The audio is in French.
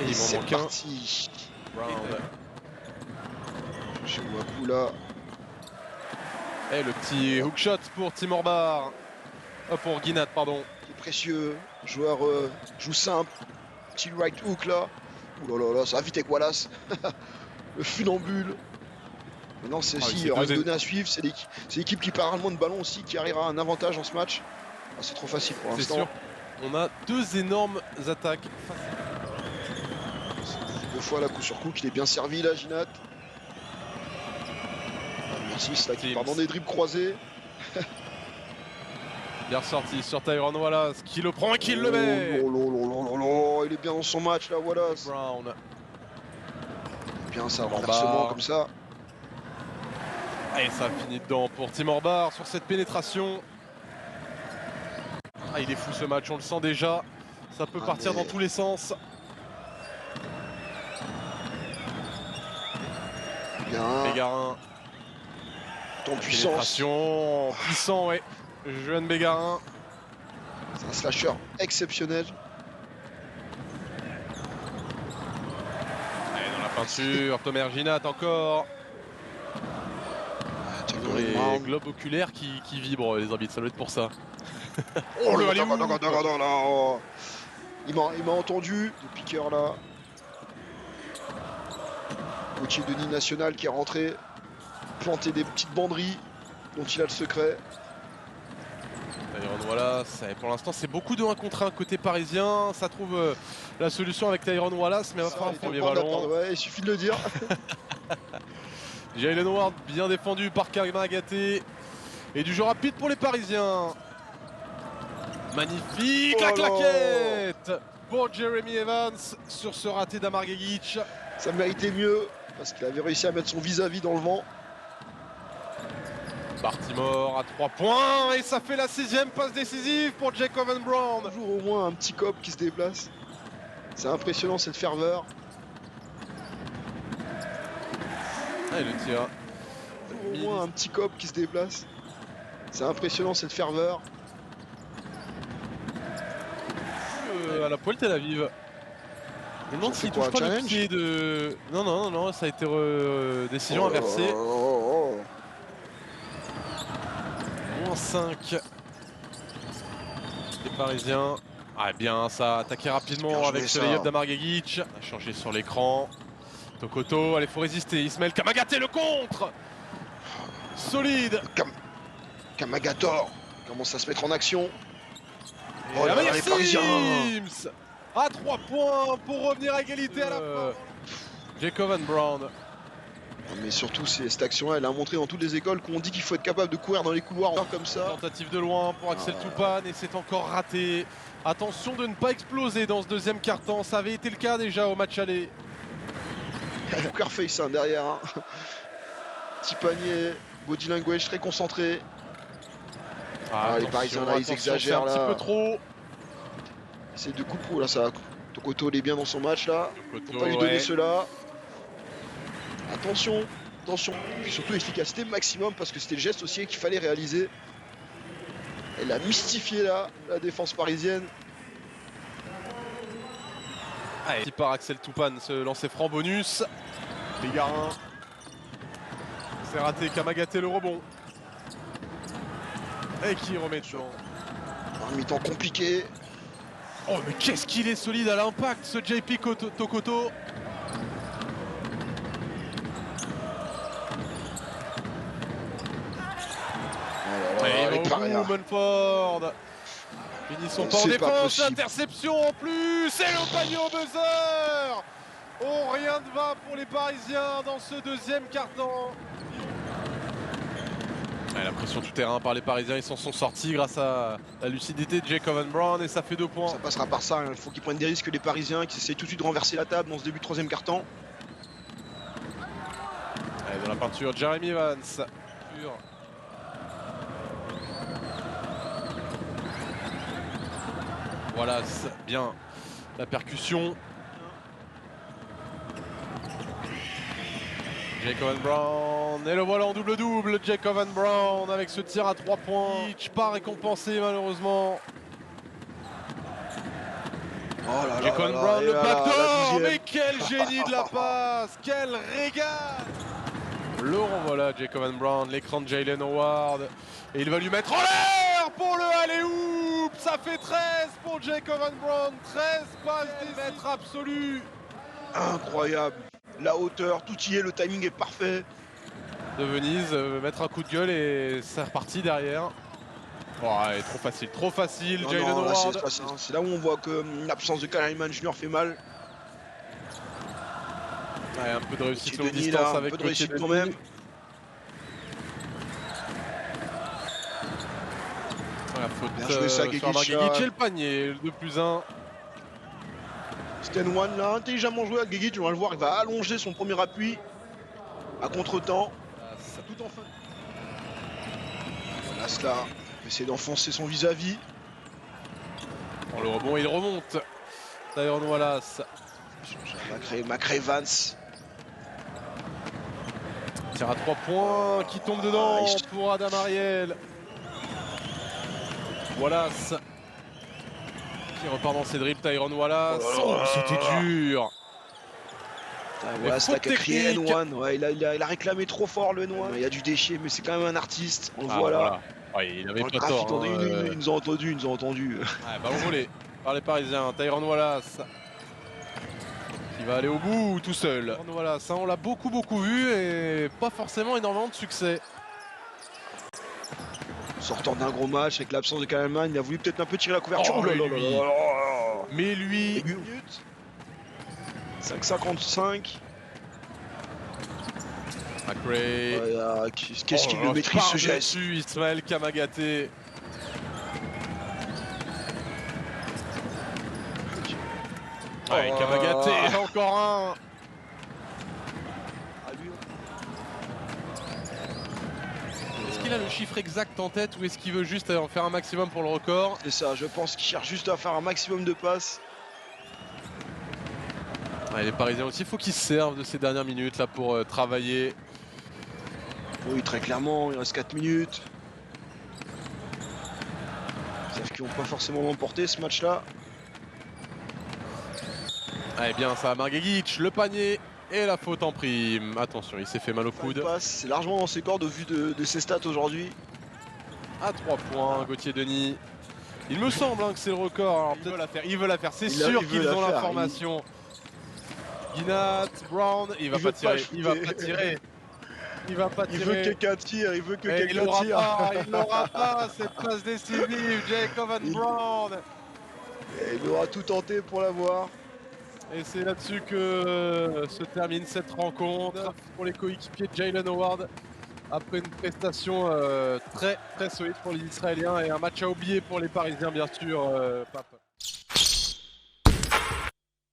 Et il m'en manque un. Parti. Brown. Je vois un coup là. Et le petit hookshot pour Tim Orbar. Oh, pour Guinat, pardon. Qui est précieux. Joueur joue simple. Petit right hook là. Ouh là là là, ça va vite avec Wallace. Le funambule. Maintenant, c'est Ah oui, aussi, il c'est y aura deux une donnée à suivre. C'est l'équipe qui perd le moins de ballons aussi qui arrivera à un avantage dans ce match. Ah, c'est trop facile pour C'est l'instant. sûr. On a deux énormes attaques. Deux fois la coup sur coup qu'il est bien servi là, Ginat. Merci, c'est là qui part dans des dribbles croisés. Bien ressorti sur Tyrone Wallace qui le prend et qui le met. Il est bien dans son match là, Wallace. Brown. Bien ça, renversement comme ça. Et ça finit dedans pour Tim Orbar sur cette pénétration. Ah, il est fou ce match, on le sent déjà. Ça peut partir dans tous les sens. Bien. Bégarin. En puissance. Puissant, ouais. Jeune Bégarin. C'est un slasher exceptionnel. Allez, dans la peinture, Tomer Ginat encore. Les globes oculaires qui vibrent, les arbitres, ça doit être pour ça. Oh le il m'a entendu, le piqueur là. Gauthier Denis National qui est rentré, planter des petites banderies dont il a le secret. Tyrone Wallace, pour l'instant c'est beaucoup de 1 contre 1 côté parisien. Ça trouve la solution avec Tyrone Wallace, mais il va falloir un premier ballon. Ouais, il suffit de le dire. Jalen Ward bien défendu par Kamagaté. Et du jeu rapide pour les Parisiens. Magnifique la claquette pour Jeremy Evans sur ce raté d'Amar Gegic. Ça méritait mieux parce qu'il avait réussi à mettre son vis-à-vis dans le vent. Baltimore à 3 points et ça fait la 6e passe décisive pour Jacob Brown. Toujours au moins un petit cop qui se déplace. C'est impressionnant cette ferveur. Ah, et le tir. Toujours au moins un petit cop qui se déplace. C'est impressionnant cette ferveur. À la poêle Tel Aviv. Je me demande s'il touche pas le pied de... Non, ça a été décision inversée. Moins 5. Les Parisiens. Ah bien, ça a attaqué rapidement avec ce lay-up d'Amar Gegic. A changé sur l'écran. Tokoto, allez, faut résister. Ismaël Kamagaté le contre. Solide. Kamagator commence à se mettre en action. Oh là, les Parisiens à 3 points pour revenir à égalité à la fin. Jacob Brown. Mais surtout, cette action-là, elle a montré dans toutes les écoles qu'on dit qu'il faut être capable de courir dans les couloirs comme ça. Tentative de loin pour Axel Toupane et c'est encore raté. Attention de ne pas exploser dans ce deuxième quart-temps. Ça avait été le cas déjà au match aller. Poker face hein, derrière. Hein. Petit panier, body language très concentré. Les Parisiens là, ils exagèrent là. Un petit peu trop. C'est de coups là, ça. Tokoto il est bien dans son match là. Tokoto, faut pas lui donner cela. Attention, attention. Puis surtout efficacité maximum parce que c'était le geste aussi qu'il fallait réaliser. Elle a mystifié là, la défense parisienne. Allez, par Axel Toupane, se lancer franc bonus. Bégarin. C'est raté, Kamagaté le rebond. Et qui remet dedans. Un mi-temps compliqué. Oh mais qu'est-ce qu'il est solide à l'impact ce JP Tokoto. Manford. Finissons pas en défense, l'interception en plus, et le panier au buzzer. Oh, rien ne va pour les Parisiens dans ce deuxième quart-temps. La pression tout terrain par les Parisiens, ils s'en sont sortis grâce à la lucidité de Jacob Brown et ça fait 2 points. Ça passera par ça, il faut qu'ils prennent des risques les Parisiens, qui essayent tout de suite de renverser la table dans ce début de troisième quart-temps. Allez, dans la peinture, Jeremy Evans. Voilà, bien la percussion. Jacob Brown, et le voilà en double-double, Jacob Brown avec ce tir à 3 points. Pas récompensé malheureusement. Oh là là Jaycon là là, Brown, et le là là, la backdoor, 12e. mais quel génie de la passe, quel régal. Le renvoie Jaycon Brown, l'écran de Jaylen Howard, et il va lui mettre en l'air pour le alley-oop. Ça fait 13 pour Jaycon Brown, 13 passes des mètres absolus. Incroyable, la hauteur, tout y est, le timing est parfait. De Venise, mettre un coup de gueule et c'est reparti derrière. Oh, ouais, trop facile, Jaylen Howard. C'est là où on voit que l'absence de Kyle Hyman Jr. fait mal. Ouais, un peu de réussite longue distance là, avec un peu de réussite Denis. quand même. Voilà, faute Bien joué, ça, sur Marguerite et le panier, 2+1. Sten One là, intelligemment joué à Guigui, tu vas le voir, il va allonger son premier appui à contre-temps. Tout en fin. Voilà, cela va essayer d'enfoncer son vis-à-vis. Pour le rebond, il remonte. Tyron Wallace. Macrae Vance. Tire à 3 points qui tombe dedans pour Adam Ariel. Wallace qui repart dans ses dribbles. Tyron Wallace. Oh, c'était dur. Voilà, c'est la quatrième N1. Ouais, il a réclamé trop fort le N1. Il y a du déchet, mais c'est quand même un artiste. On le voit là. Voilà. Ouais, il avait pas tort. Ils nous ont entendu, Ouais, ballon volé par les Parisiens. Tyron Wallace qui va aller au bout tout seul. Voilà, ça on l'a beaucoup vu et pas forcément énormément de succès. Sortant d'un gros match avec l'absence de Kaleman, il a voulu peut-être un peu tirer la couverture. Mais lui. 5,55. Macrae. Qu'est-ce qu'il le maîtrise ce geste. Ismaël Kamagaté. Ouais, Kamagaté, encore un. Est-ce qu'il a le chiffre exact en tête ou est-ce qu'il veut juste en faire un maximum pour le record? C'est ça, je pense qu'il cherche juste à faire un maximum de passes. Ouais, les Parisiens aussi, il faut qu'ils se servent de ces dernières minutes là pour travailler. Oui, très clairement, il reste 4 minutes. Ils savent qu'ils n'ont pas forcément remporté ce match-là. Eh bien, ça va Marguerite, le panier et la faute en prime. Attention, il s'est fait mal au coude. C'est largement dans ses cordes au vu de ses stats aujourd'hui. À 3 points, Gauthier Denis. Il me semble que c'est le record. Alors, il veut la faire, c'est sûr qu'ils ont l'information. Guinat, Brown, il va pas tirer. Il va pas tirer. Il veut que quelqu'un tire, il veut que quelqu'un tire. Il n'aura pas cette passe décisive, Jaycon Brown. Et il aura tout tenté pour l'avoir. Et c'est là-dessus que se termine cette rencontre pour les coéquipiers de Jaylen Howard. Après une prestation très solide pour les Israéliens et un match à oublier pour les Parisiens, bien sûr.